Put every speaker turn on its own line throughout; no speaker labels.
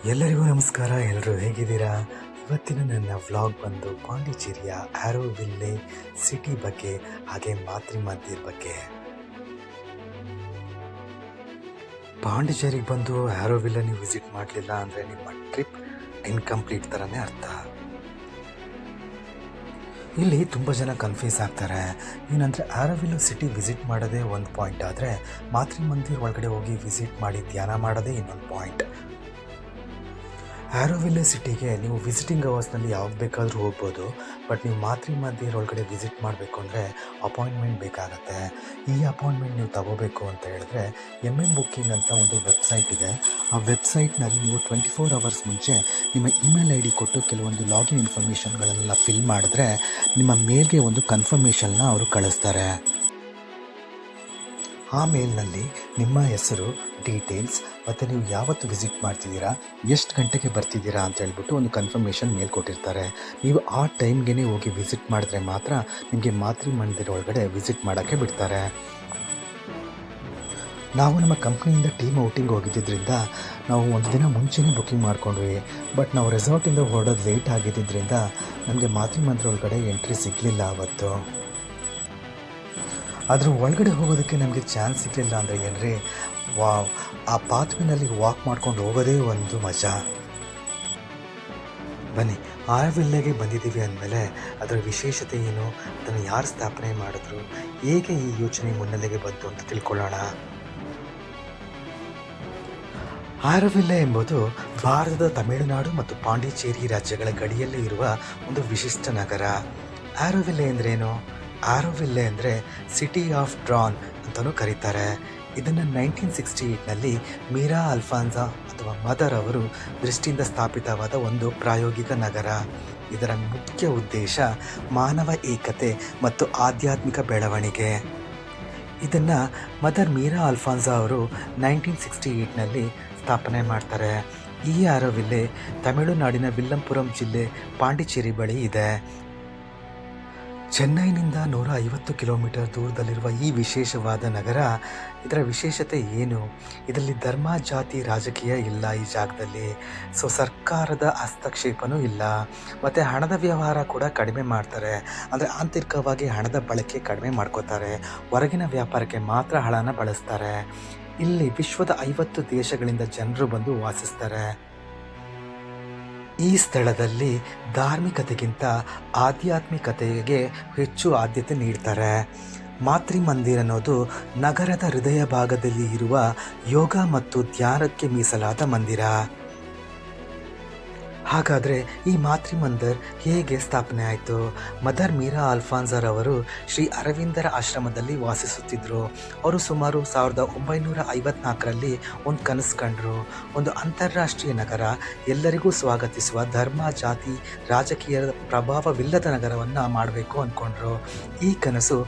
ಎಲ್ಲರಿಗೂ ನಮಸ್ಕಾರ. ಎಲ್ಲರೂ ಹೇಗಿದ್ದೀರಾ? ಇವತ್ತಿನ ನನ್ನ ವ್ಲಾಗ್ ಬಂದು ಪಾಂಡಿಚೇರಿಯ ಆರೋವಿಲ್ಲೆ ಸಿಟಿ ಬಗ್ಗೆ ಹಾಗೆ ಮಾತೃ ಮಂದಿರ್ ಬಗ್ಗೆ. ಪಾಂಡಿಚೇರಿಗೆ ಬಂದು ಆರೋವಿಲ್ಲೆ ನೀವು ವಿಸಿಟ್ ಮಾಡಲಿಲ್ಲ ಅಂದರೆ ನಿಮ್ಮ ಟ್ರಿಪ್ ಇನ್ಕಂಪ್ಲೀಟ್ ಥರನೇ ಅರ್ಥ. ಇಲ್ಲಿ ತುಂಬ ಜನ ಕನ್ಫ್ಯೂಸ್ ಆಗ್ತಾರೆ. ಏನಂದರೆ ಆರೋವಿಲ್ಲೆ ಸಿಟಿ ವಿಸಿಟ್ ಮಾಡೋದೇ ಒಂದು ಪಾಯಿಂಟ್ ಆದರೆ ಮಾತೃ ಮಂದಿರ್ ಒಳಗಡೆ ಹೋಗಿ ವಿಸಿಟ್ ಮಾಡಿ ಧ್ಯಾನ ಮಾಡೋದೇ ಇನ್ನೊಂದು ಪಾಯಿಂಟ್. ಆರೋವಿಲ್ಲೆ ಸಿಟಿಗೆ ನೀವು ವಿಸಿಟಿಂಗ್ ಅವರ್ಸ್ನಲ್ಲಿ ಯಾವಾಗ ಬೇಕಾದರೂ ಹೋಗ್ಬೋದು. ಬಟ್ ನೀವು ಮಾತೃ ಮಂದಿರ್ ಒಳಗಡೆ ವಿಸಿಟ್ ಮಾಡಬೇಕು ಅಂದರೆ ಅಪಾಯಿಂಟ್ಮೆಂಟ್ ಬೇಕಾಗತ್ತೆ. ಈ ಅಪಾಯಿಂಟ್ಮೆಂಟ್ ನೀವು ತಗೋಬೇಕು ಅಂತ ಹೇಳಿದ್ರೆ ಬುಕ್ಕಿಂಗ್ ಅಂತ ಒಂದು ವೆಬ್ಸೈಟ್ ಇದೆ. ಆ ವೆಬ್ಸೈಟ್ನಲ್ಲಿ ನೀವು 24 ಅವರ್ಸ್ ಮುಂಚೆ ನಿಮ್ಮ ಇಮೇಲ್ ಐ ಡಿ ಕೊಟ್ಟು ಕೆಲವೊಂದು ಲಾಗಿನ್ ಇನ್ಫಾರ್ಮೇಷನ್ಗಳನ್ನೆಲ್ಲ ಫಿಲ್ ಮಾಡಿದ್ರೆ ನಿಮ್ಮ ಮೇಲ್ಗೆ ಒಂದು ಕನ್ಫರ್ಮೇಷನ್ನ ಅವರು ಕಳಿಸ್ತಾರೆ. ಆ ಮೇಲ್ನಲ್ಲಿ ನಿಮ್ಮ ಹೆಸರು, ಡೀಟೇಲ್ಸ್ ಮತ್ತು ನೀವು ಯಾವತ್ತು ವಿಸಿಟ್ ಮಾಡ್ತಿದ್ದೀರಾ, ಎಷ್ಟು ಗಂಟೆಗೆ ಬರ್ತಿದ್ದೀರಾ ಅಂತ ಹೇಳ್ಬಿಟ್ಟು ಒಂದು ಕನ್ಫರ್ಮೇಷನ್ ಮೇಲ್ ಕೊಟ್ಟಿರ್ತಾರೆ. ನೀವು ಆ ಟೈಮ್ಗೆ ಹೋಗಿ ವಿಸಿಟ್ ಮಾಡಿದ್ರೆ ಮಾತ್ರ ನಿಮಗೆ ಮಾತೃ ಮಂದಿರ ಒಳಗಡೆ ವಿಸಿಟ್ ಮಾಡೋಕ್ಕೆ ಬಿಡ್ತಾರೆ. ನಾವು ನಮ್ಮ ಕಂಪ್ನಿಯಿಂದ ಟೀಮ್ ಔಟಿಂಗ್ ಹೋಗಿದ್ದರಿಂದ ನಾವು ಒಂದು ದಿನ ಮುಂಚೆನೇ ಬುಕ್ಕಿಂಗ್ ಮಾಡ್ಕೊಂಡ್ವಿ. ಬಟ್ ನಾವು ರೆಸಾರ್ಟಿಂದ ಹೊರಡೋದು ಲೇಟ್ ಆಗಿದ್ದರಿಂದ ನಮಗೆ ಮಾತೃ ಮಂದಿರ ಒಳಗಡೆ ಎಂಟ್ರಿ ಸಿಗಲಿಲ್ಲ ಅವತ್ತು. ಅದ್ರ ಒಳಗಡೆ ಹೋಗೋದಕ್ಕೆ ನಮಗೆ ಚಾನ್ಸ್ ಸಿಗಲಿಲ್ಲ ಅಂದರೆ ಏನ್ರಿ, ವಾವ್, ಆ ಪಾತ್ವೇನಲ್ಲಿ ವಾಕ್ ಮಾಡ್ಕೊಂಡು ಹೋಗೋದೇ ಒಂದು ಮಜಾ. ಬನ್ನಿ, ಆರೋವಿಲ್ಲೆಗೆ ಬಂದಿದ್ದೀವಿ ಅಂದಮೇಲೆ ಅದರ ವಿಶೇಷತೆ ಏನು, ಅದನ್ನು ಯಾರು ಸ್ಥಾಪನೆ ಮಾಡಿದ್ರು, ಹೇಗೆ ಈ ಯೋಚನೆ ಮುನ್ನೆಲೆಗೆ ಬಂತು ಅಂತ ತಿಳ್ಕೊಳ್ಳೋಣ. ಆರೋವಿಲ್ಲೆ ಎಂಬುದು ಭಾರತದ ತಮಿಳುನಾಡು ಮತ್ತು ಪಾಂಡಿಚೇರಿ ರಾಜ್ಯಗಳ ಗಡಿಯಲ್ಲಿ ಇರುವ ಒಂದು ವಿಶಿಷ್ಟ ನಗರ. ಆರೋವಿಲ್ಲೆ ಅಂದ್ರೇನು? ಆರೋವಿಲ್ಲೆ ಅಂದರೆ ಸಿಟಿ ಆಫ್ ಡ್ರಾನ್ ಅಂತಲೂ ಕರೀತಾರೆ. ಇದನ್ನು 1968ನಲ್ಲಿ ಮೀರಾ ಅಲ್ಫಾನ್ಸಾ ಅಥವಾ ಮದರ್ ಅವರು ದೃಷ್ಟಿಯಿಂದ ಸ್ಥಾಪಿತವಾದ ಒಂದು ಪ್ರಾಯೋಗಿಕ ನಗರ. ಇದರ ಮುಖ್ಯ ಉದ್ದೇಶ ಮಾನವ ಏಕತೆ ಮತ್ತು ಆಧ್ಯಾತ್ಮಿಕ ಬೆಳವಣಿಗೆ. ಇದನ್ನು ಮದರ್ ಮೀರಾ ಅಲ್ಫಾನ್ಸಾ ಅವರು 1968ನಲ್ಲಿ ಸ್ಥಾಪನೆ ಮಾಡ್ತಾರೆ. ಈ ಆರೋವಿಲ್ಲೆ ತಮಿಳುನಾಡಿನ ವಿಲ್ಲಂಪುರಂ ಜಿಲ್ಲೆ ಪಾಂಡಿಚೇರಿ ಬಳಿ ಇದೆ. ಚೆನ್ನೈನಿಂದ 150 ಕಿಲೋಮೀಟರ್ ದೂರದಲ್ಲಿರುವ ಈ ವಿಶೇಷವಾದ ನಗರ, ಇದರ ವಿಶೇಷತೆ ಏನು? ಇದರಲ್ಲಿ ಧರ್ಮ, ಜಾತಿ, ರಾಜಕೀಯ ಇಲ್ಲ ಈ ಜಾಗದಲ್ಲಿ. ಸರ್ಕಾರದ ಹಸ್ತಕ್ಷೇಪನೂ ಇಲ್ಲ. ಮತ್ತು ಹಣದ ವ್ಯವಹಾರ ಕೂಡ ಕಡಿಮೆ ಮಾಡ್ತಾರೆ. ಅಂದರೆ ಆಂತರಿಕವಾಗಿ ಹಣದ ಬಳಕೆ ಕಡಿಮೆ ಮಾಡ್ಕೋತಾರೆ. ಹೊರಗಿನ ವ್ಯಾಪಾರಕ್ಕೆ ಮಾತ್ರ ಹಣನ ಬಳಸ್ತಾರೆ. ಇಲ್ಲಿ ವಿಶ್ವದ 50 ದೇಶಗಳಿಂದ ಜನರು ಬಂದು ವಾಸಿಸ್ತಾರೆ. ಈ ಸ್ಥಳದಲ್ಲಿ ಧಾರ್ಮಿಕತೆಗಿಂತ ಆಧ್ಯಾತ್ಮಿಕತೆಗೆ ಹೆಚ್ಚು ಆದ್ಯತೆ ನೀಡ್ತಾರೆ. ಮಾತೃ ಮಂದಿರ್ ಅನ್ನೋದು ನಗರದ ಹೃದಯ ಭಾಗದಲ್ಲಿ ಇರುವ ಯೋಗ ಮತ್ತು ಧ್ಯಾನಕ್ಕೆ ಮೀಸಲಾದ ಮಂದಿರ. ಹಾಗಾದರೆ ಈ ಮಾತೃ ಮಂದಿರ್ ಹೇಗೆ ಸ್ಥಾಪನೆ ಆಯಿತು? ಮದರ್ ಮೀರಾ ಅಲ್ಫಾನ್ಸಾರವರು ಶ್ರೀ ಅರವಿಂದರ ಆಶ್ರಮದಲ್ಲಿ ವಾಸಿಸುತ್ತಿದ್ದರು. ಅವರು ಸುಮಾರು 1954ರಲ್ಲಿ ಒಂದು ಕನಸು ಕಂಡರು. ಒಂದು ಅಂತಾರಾಷ್ಟ್ರೀಯ ನಗರ, ಎಲ್ಲರಿಗೂ ಸ್ವಾಗತಿಸುವ, ಧರ್ಮ, ಜಾತಿ, ರಾಜಕೀಯದ ಪ್ರಭಾವವಿಲ್ಲದ ನಗರವನ್ನು ಮಾಡಬೇಕು ಅಂದ್ಕೊಂಡ್ರು. ಈ ಕನಸು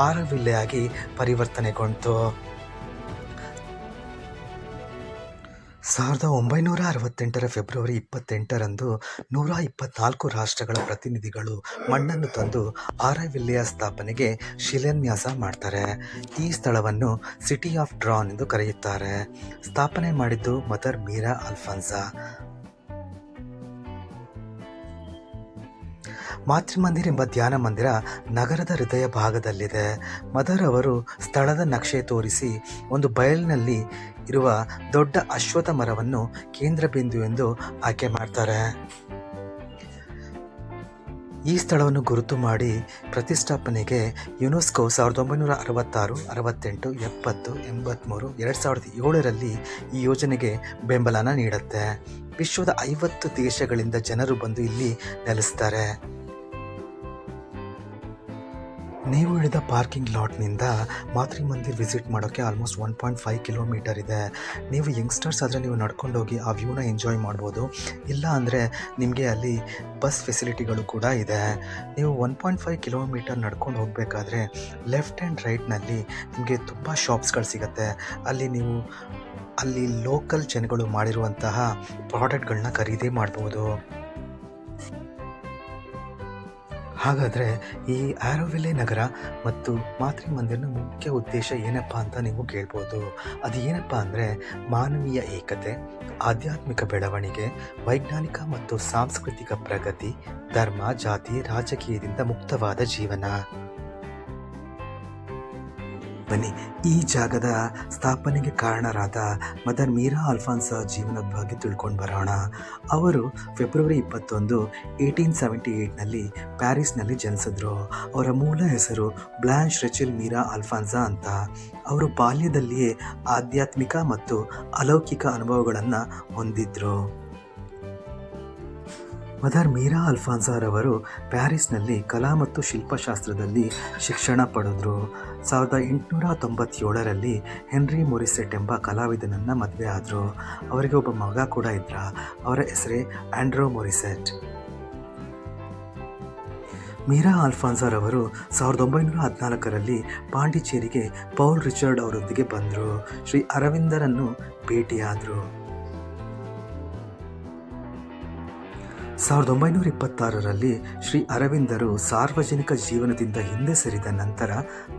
ಆರೋವಿಲ್ಲೆಯಾಗಿ ಪರಿವರ್ತನೆಗೊಂಡಿತು. 1968ರ ಫೆಬ್ರವರಿ 28ರಂದು 124 ರಾಷ್ಟ್ರಗಳ ಪ್ರತಿನಿಧಿಗಳು ಮಣ್ಣನ್ನು ತಂದು ಆರೋವಿಲ್ಲೆಯ ಸ್ಥಾಪನೆಗೆ ಶಿಲಾನ್ಯಾಸ ಮಾಡ್ತಾರೆ. ಈ ಸ್ಥಳವನ್ನು ಸಿಟಿ ಆಫ್ ಡ್ರಾನ್ ಎಂದು ಕರೆಯುತ್ತಾರೆ. ಸ್ಥಾಪನೆ ಮಾಡಿದ್ದು ಮದರ್ ಮೀರಾ ಅಲ್ಫಾನ್ಸಾ. ಮಾತೃ ಮಂದಿರ್ ಎಂಬ ಧ್ಯಾನ ಮಂದಿರ ನಗರದ ಹೃದಯ ಭಾಗದಲ್ಲಿದೆ. ಮದರ್ ಅವರು ಸ್ಥಳದ ನಕ್ಷೆ ತೋರಿಸಿ ಒಂದು ಬಯಲಿನಲ್ಲಿ ಇರುವ ದೊಡ್ಡ ಅಶ್ವತ್ಥ ಮರವನ್ನು ಕೇಂದ್ರ ಬಿಂದು ಎಂದು ಆಯ್ಕೆ ಮಾಡ್ತಾರೆ. ಈ ಸ್ಥಳವನ್ನು ಗುರುತು ಮಾಡಿ ಪ್ರತಿಷ್ಠಾಪನೆಗೆ ಯುನೆಸ್ಕೋ 1966, 68, 70, 83, 2007ರಲ್ಲಿ ಈ ಯೋಜನೆಗೆ ಬೆಂಬಲನ ನೀಡುತ್ತೆ. ವಿಶ್ವದ 50 ದೇಶಗಳಿಂದ ಜನರು ಬಂದು ಇಲ್ಲಿ ನೆಲೆಸ್ತಾರೆ. ನೀವು ಹಿಡಿದ ಪಾರ್ಕಿಂಗ್ ಲಾಟ್ನಿಂದ ಮಾತೃ ಮಂದಿರ್ ವಿಸಿಟ್ ಮಾಡೋಕ್ಕೆ ಆಲ್ಮೋಸ್ಟ್ 1.5 ಕಿಲೋಮೀಟರ್ ಇದೆ. ನೀವು ಯಂಗ್ಸ್ಟರ್ಸ್ ಆದರೆ ನೀವು ನಡ್ಕೊಂಡೋಗಿ ಆ ವ್ಯೂನ ಎಂಜಾಯ್ ಮಾಡ್ಬೋದು. ಇಲ್ಲ ಅಂದರೆ ನಿಮಗೆ ಅಲ್ಲಿ ಬಸ್ ಫೆಸಿಲಿಟಿಗಳು ಕೂಡ ಇದೆ. ನೀವು 1.5 ಕಿಲೋಮೀಟರ್ ನಡ್ಕೊಂಡು ಹೋಗಬೇಕಾದ್ರೆ ಲೆಫ್ಟ್ ಆ್ಯಂಡ್ ರೈಟ್ನಲ್ಲಿ ನಿಮಗೆ ತುಂಬ ಶಾಪ್ಸ್ಗಳು ಸಿಗುತ್ತೆ. ಅಲ್ಲಿ ಲೋಕಲ್ ಜನಗಳು ಮಾಡಿರುವಂತಹ ಪ್ರಾಡಕ್ಟ್ಗಳನ್ನ ಖರೀದಿ ಮಾಡ್ಬೋದು. ಹಾಗಾದರೆ ಈ ಆರೋವಿಲ್ಲೆ ನಗರ ಮತ್ತು ಮಾತೃ ಮಂದಿರನ ಮುಖ್ಯ ಉದ್ದೇಶ ಏನಪ್ಪ ಅಂತ ನೀವು ಕೇಳ್ಬೋದು. ಅದು ಏನಪ್ಪ ಅಂದರೆ ಮಾನವೀಯ ಏಕತೆ, ಆಧ್ಯಾತ್ಮಿಕ ಬೆಳವಣಿಗೆ, ವೈಜ್ಞಾನಿಕ ಮತ್ತು ಸಾಂಸ್ಕೃತಿಕ ಪ್ರಗತಿ, ಧರ್ಮ, ಜಾತಿ, ರಾಜಕೀಯದಿಂದ ಮುಕ್ತವಾದ ಜೀವನ. ಬನ್ನಿ, ಈ ಜಾಗದ ಸ್ಥಾಪನೆಗೆ ಕಾರಣರಾದ ಮದರ್ ಮೀರಾ ಅಲ್ಫಾನ್ಸಾ ಜೀವನದ ಬಗ್ಗೆ ತಿಳ್ಕೊಂಡು ಬರೋಣ. ಅವರು ಫೆಬ್ರವರಿ 21, 1878ನಲ್ಲಿ ಪ್ಯಾರಿಸ್ನಲ್ಲಿ ಜನಿಸಿದ್ರು. ಅವರ ಮೂಲ ಹೆಸರು ಬ್ಲಾಂಚ್ ರೆಚೆಲ್ ಮೀರಾ ಅಲ್ಫಾನ್ಸಾ ಅಂತ. ಅವರು ಬಾಲ್ಯದಲ್ಲಿಯೇ ಆಧ್ಯಾತ್ಮಿಕ ಮತ್ತು ಅಲೌಕಿಕ ಅನುಭವಗಳನ್ನು ಹೊಂದಿದ್ರು. ಮದರ್ ಮೀರಾ ಅಲ್ಫಾನ್ಸಾರವರು ಪ್ಯಾರಿಸ್ನಲ್ಲಿ ಕಲಾ ಮತ್ತು ಶಿಲ್ಪಶಾಸ್ತ್ರದಲ್ಲಿ ಶಿಕ್ಷಣ ಪಡೆದರು. 1897ರಲ್ಲಿ ಹೆನ್ರಿ ಮೊರಿಸೆಟ್ ಎಂಬ ಕಲಾವಿದನನ್ನು ಮದುವೆ ಆದರು. ಅವರಿಗೆ ಒಬ್ಬ ಮಗ ಕೂಡ ಇದ್ದ. ಅವರ ಹೆಸರೇ ಆಂಡ್ರೋ ಮೊರಿಸೆಟ್. ಮೀರಾ ಅಲ್ಫಾನ್ಸಾರವರು 1914ರಲ್ಲಿ ಪಾಂಡಿಚೇರಿಗೆ ಪೌಲ್ ರಿಚರ್ಡ್ ಅವರೊಂದಿಗೆ ಬಂದರು. ಶ್ರೀ ಅರವಿಂದರನ್ನು ಭೇಟಿಯಾದರು. 1926ರಲ್ಲಿ ಶ್ರೀ ಅರವಿಂದರು ಸಾರ್ವಜನಿಕ ಜೀವನದಿಂದ ಹಿಂದೆ ಸರಿದ ನಂತರ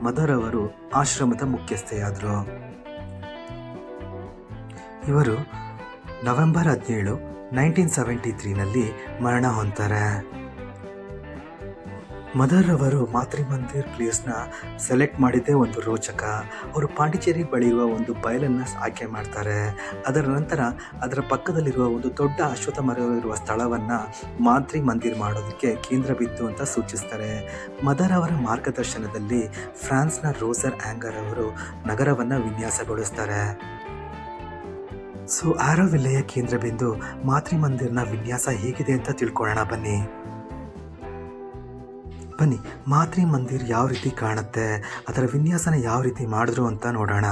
ಮದರ್ ಅವರು ಆಶ್ರಮದ ಮುಖ್ಯಸ್ಥೆಯಾದರು. ಇವರು ನವೆಂಬರ್ 17, 1973ನಲ್ಲಿ ಮರಣ ಹೊಂತಾರೆ. ಮದರ್ ಅವರು ಮಾತೃ ಮಂದಿರ್ ಪ್ಲೇಸ್ನ ಸೆಲೆಕ್ಟ್ ಮಾಡಿದ್ದೇ ಒಂದು ರೋಚಕ. ಅವರು ಪಾಂಡಿಚೇರಿ ಬಳಿ ಇರುವ ಒಂದು ಬಯಲನ್ನು ಆಯ್ಕೆ ಮಾಡ್ತಾರೆ. ಅದರ ನಂತರ ಅದರ ಪಕ್ಕದಲ್ಲಿರುವ ಒಂದು ದೊಡ್ಡ ಅಶ್ವತ್ಥ ಮರವಿರುವ ಸ್ಥಳವನ್ನು ಮಾತೃ ಮಂದಿರ್ ಮಾಡೋದಕ್ಕೆ ಕೇಂದ್ರ ಬಿಂದು ಅಂತ ಸೂಚಿಸ್ತಾರೆ. ಮದರ್ ಅವರ ಮಾರ್ಗದರ್ಶನದಲ್ಲಿ ಫ್ರಾನ್ಸ್ನ ರೋಸರ್ ಆಂಗರ್ ಅವರು ನಗರವನ್ನು ವಿನ್ಯಾಸಗೊಳಿಸ್ತಾರೆ. ಆರೋವಿಲ್ಲೆಯ ಕೇಂದ್ರ ಬಿಂದು ಮಾತೃ ಮಂದಿರ್ನ ವಿನ್ಯಾಸ ಹೇಗಿದೆ ಅಂತ ತಿಳ್ಕೊಳ್ಳೋಣ ಬನ್ನಿ. ಮಾತೃ ಮಂದಿರ್ ಯಾವ ರೀತಿ ಕಾಣುತ್ತೆ, ಅದರ ವಿನ್ಯಾಸನ ಯಾವ ರೀತಿ ಮಾಡಿದ್ರು ಅಂತ ನೋಡೋಣ.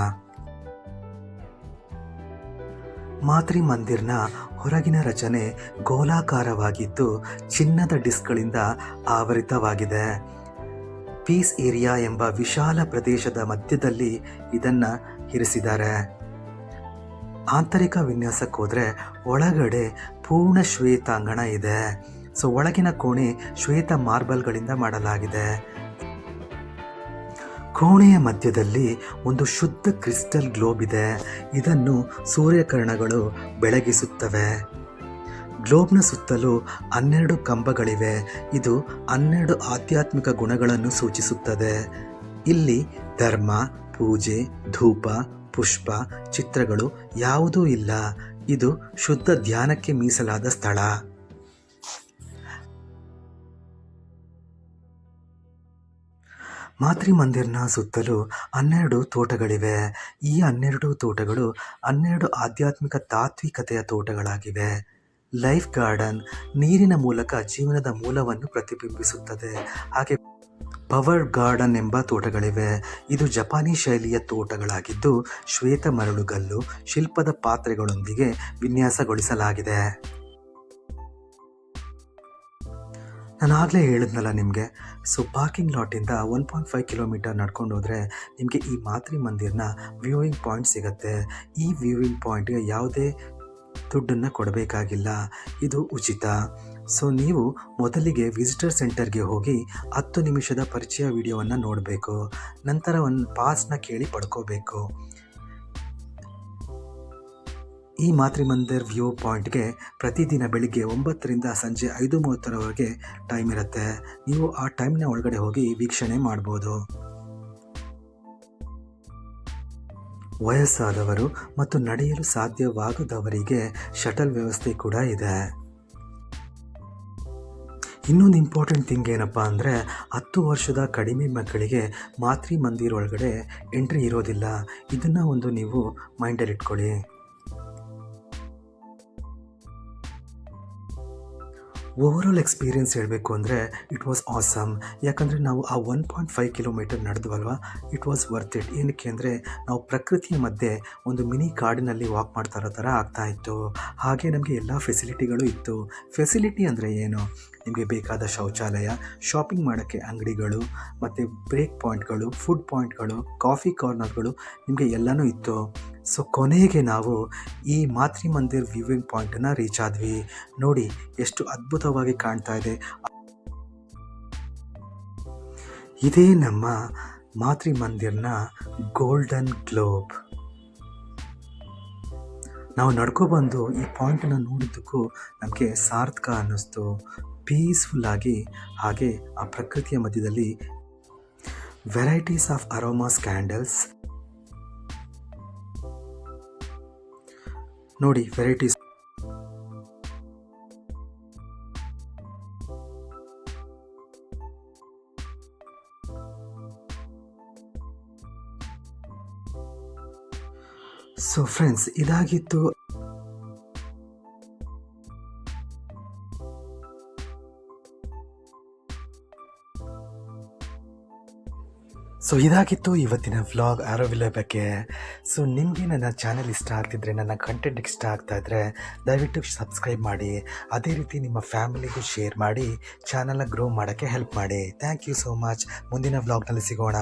ಮಾತೃ ಮಂದಿರ್ನ ಹೊರಗಿನ ರಚನೆ ಗೋಲಾಕಾರವಾಗಿದ್ದು ಚಿನ್ನದ ಡಿಸ್ಕ್ಗಳಿಂದ ಆವರಿತವಾಗಿದೆ. ಪೀಸ್ ಏರಿಯಾ ಎಂಬ ವಿಶಾಲ ಪ್ರದೇಶದ ಮಧ್ಯದಲ್ಲಿ ಇದನ್ನು ಇರಿಸಿದ್ದಾರೆ. ಆಂತರಿಕ ವಿನ್ಯಾಸಕ್ಕೆ ಹೋದರೆ ಒಳಗಡೆ ಪೂರ್ಣ ಶ್ವೇತಾಂಗಣ ಇದೆ. ಒಳಗಿನ ಕೋಣೆ ಶ್ವೇತ ಮಾರ್ಬಲ್ಗಳಿಂದ ಮಾಡಲಾಗಿದೆ. ಕೋಣೆಯ ಮಧ್ಯದಲ್ಲಿ ಒಂದು ಶುದ್ಧ ಕ್ರಿಸ್ಟಲ್ ಗ್ಲೋಬ್ ಇದೆ. ಇದನ್ನು ಸೂರ್ಯಕಿರಣಗಳು ಬೆಳಗಿಸುತ್ತವೆ. ಗ್ಲೋಬ್ನ ಸುತ್ತಲೂ 12 ಕಂಬಗಳಿವೆ. ಇದು 12 ಆಧ್ಯಾತ್ಮಿಕ ಗುಣಗಳನ್ನು ಸೂಚಿಸುತ್ತದೆ. ಇಲ್ಲಿ ಧರ್ಮ, ಪೂಜೆ, ಧೂಪ, ಪುಷ್ಪ, ಚಿತ್ರಗಳು ಯಾವುದೂ ಇಲ್ಲ. ಇದು ಶುದ್ಧ ಧ್ಯಾನಕ್ಕೆ ಮೀಸಲಾದ ಸ್ಥಳ. ಮಾತೃ ಮಂದಿರ್ನ ಸುತ್ತಲೂ 12 ತೋಟಗಳಿವೆ. ಈ 12 ತೋಟಗಳು 12 ಆಧ್ಯಾತ್ಮಿಕ ತಾತ್ವಿಕತೆಯ ತೋಟಗಳಾಗಿವೆ. ಲೈಫ್ ಗಾರ್ಡನ್ ನೀರಿನ ಮೂಲಕ ಜೀವನದ ಮೂಲವನ್ನು ಪ್ರತಿಬಿಂಬಿಸುತ್ತದೆ. ಹಾಗೆ ಪವರ್ ಗಾರ್ಡನ್ ಎಂಬ ತೋಟಗಳಿವೆ. ಇದು ಜಪಾನಿ ಶೈಲಿಯ ತೋಟಗಳಾಗಿದ್ದು ಶ್ವೇತ ಮರಳುಗಲ್ಲು ಶಿಲ್ಪದ ಪಾತ್ರೆಗಳೊಂದಿಗೆ ವಿನ್ಯಾಸಗೊಳಿಸಲಾಗಿದೆ. ನಾನು ಆಗಲೇ ಹೇಳಿದ್ನಲ್ಲ ನಿಮಗೆ. ಪಾರ್ಕಿಂಗ್ ಲಾಟಿಂದ 1.5 ಕಿಲೋಮೀಟರ್ ನಡ್ಕೊಂಡು ಹೋದರೆ ನಿಮಗೆ ಈ ಮಾತೃ ಮಂದಿರ್ನ ವ್ಯೂವಿಂಗ್ ಪಾಯಿಂಟ್ ಸಿಗುತ್ತೆ. ಈ ವ್ಯೂವಿಂಗ್ ಪಾಯಿಂಟ್ಗೆ ಯಾವುದೇ ದುಡ್ಡನ್ನು ಕೊಡಬೇಕಾಗಿಲ್ಲ. ಇದು ಉಚಿತ. ನೀವು ಮೊದಲಿಗೆ ವಿಸಿಟರ್ ಸೆಂಟರ್ಗೆ ಹೋಗಿ 10 ನಿಮಿಷದ ಪರಿಚಯ ವಿಡಿಯೋವನ್ನು ನೋಡಬೇಕು. ನಂತರ ಒಂದು ಪಾಸ್ನ ಕೇಳಿ ಪಡ್ಕೋಬೇಕು. ಈ ಮಾತೃ ಮಂದಿರ್ ವ್ಯೂ ಪಾಯಿಂಟ್ಗೆ ಪ್ರತಿದಿನ ಬೆಳಿಗ್ಗೆ 9ರಿಂದ ಸಂಜೆ 5:30ರವರೆಗೆ ಟೈಮ್ ಇರುತ್ತೆ. ನೀವು ಆ ಟೈಮ್ನ ಒಳಗಡೆ ಹೋಗಿ ವೀಕ್ಷಣೆ ಮಾಡ್ಬೋದು. ವಯಸ್ಸಾದವರು ಮತ್ತು ನಡೆಯಲು ಸಾಧ್ಯವಾಗದವರಿಗೆ ಶಟಲ್ ವ್ಯವಸ್ಥೆ ಕೂಡ ಇದೆ. ಇನ್ನೊಂದು ಇಂಪಾರ್ಟೆಂಟ್ ಥಿಂಗ್ ಏನಪ್ಪ ಅಂದರೆ 10 ವರ್ಷದ ಕಡಿಮೆ ಮಕ್ಕಳಿಗೆ ಮಾತೃ ಮಂದಿರ್ ಒಳಗಡೆ ಎಂಟ್ರಿ ಇರೋದಿಲ್ಲ. ಇದನ್ನು ಒಂದು ನೀವು ಮೈಂಡಲ್ಲಿ ಇಟ್ಕೊಳ್ಳಿ. ಓವರಾಲ್ ಎಕ್ಸ್ಪೀರಿಯೆನ್ಸ್ ಹೇಳಬೇಕು ಅಂದರೆ ಇಟ್ ವಾಸ್ ಆಸಮ್. ಯಾಕಂದರೆ ನಾವು ಆ 1.5 ಕಿಲೋಮೀಟರ್ ನಡೆದ್ವಲ್ವ, ಇಟ್ ವಾಸ್ ವರ್ತ್ ಇಟ್. ಏನಕ್ಕೆ ಅಂದರೆ ನಾವು ಪ್ರಕೃತಿಯ ಮಧ್ಯೆ ಒಂದು ಮಿನಿ ಕಾಡಿನಲ್ಲಿ ವಾಕ್ ಮಾಡ್ತಾ ಇರೋ ಥರ ಆಗ್ತಾಯಿತ್ತು. ಹಾಗೆ ನಮಗೆ ಎಲ್ಲ ಫೆಸಿಲಿಟಿಗಳು ಇತ್ತು. ಫೆಸಿಲಿಟಿ ಅಂದರೆ ಏನು? ನಿಮಗೆ ಬೇಕಾದ ಶೌಚಾಲಯ, ಶಾಪಿಂಗ್ ಮಾಡೋಕ್ಕೆ ಅಂಗಡಿಗಳು, ಮತ್ತು ಬ್ರೇಕ್ ಪಾಯಿಂಟ್ಗಳು, ಫುಡ್ ಪಾಯಿಂಟ್ಗಳು, ಕಾಫಿ ಕಾರ್ನರ್ಗಳು, ನಿಮಗೆ ಎಲ್ಲನೂ ಇತ್ತು. ಕೊನೆಗೆ ನಾವು ಈ ಮಾತೃ ಮಂದಿರ್ ವ್ಯೂವಿಂಗ್ ಪಾಯಿಂಟನ್ನು ರೀಚ್ ಆದ್ವಿ. ನೋಡಿ ಎಷ್ಟು ಅದ್ಭುತವಾಗಿ ಕಾಣ್ತಾ ಇದೆ. ಇದೇ ನಮ್ಮ ಮಾತೃ ಮಂದಿರ್ನ ಗೋಲ್ಡನ್ ಗ್ಲೋಬ್. ನಾವು ನಡ್ಕೊಬಂದು ಈ ಪಾಯಿಂಟನ್ನು ನೋಡಿದ್ದಕ್ಕೂ ನಮಗೆ ಸಾರ್ಥಕ ಅನ್ನಿಸ್ತು. ಪೀಸ್ಫುಲ್ಲಾಗಿ, ಹಾಗೆ ಆ ಪ್ರಕೃತಿಯ ಮಧ್ಯದಲ್ಲಿ ವೆರೈಟೀಸ್ ಆಫ್ ಅರೋಮಾಸ್ ಕ್ಯಾಂಡಲ್ಸ್ ನೋಡಿ, ವೆರೈಟೀಸ್. ಸೊ ಫ್ರೆಂಡ್ಸ್, ಇದಾಗಿತ್ತು ಇವತ್ತಿನ ವ್ಲಾಗ್ ಆರೋವಿಲ್ಲ ಬಗ್ಗೆ. ಸೊ ನಿಮಗೆ ನನ್ನ ಚಾನೆಲ್ ಇಷ್ಟ ಆಗ್ತಿದ್ರೆ, ನನ್ನ ಕಂಟೆಂಟ್ ಇಷ್ಟ ಆಗ್ತಾ ಇದ್ದರೆ ದಯವಿಟ್ಟು ಸಬ್ಸ್ಕ್ರೈಬ್ ಮಾಡಿ. ಅದೇ ರೀತಿ ನಿಮ್ಮ ಫ್ಯಾಮಿಲಿಗೂ ಶೇರ್ ಮಾಡಿ ಚಾನಲ್ನ ಗ್ರೋ ಮಾಡೋಕ್ಕೆ ಹೆಲ್ಪ್ ಮಾಡಿ. Thank you so much. ಮುಂದಿನ ವ್ಲಾಗ್ನಲ್ಲಿ ಸಿಗೋಣ.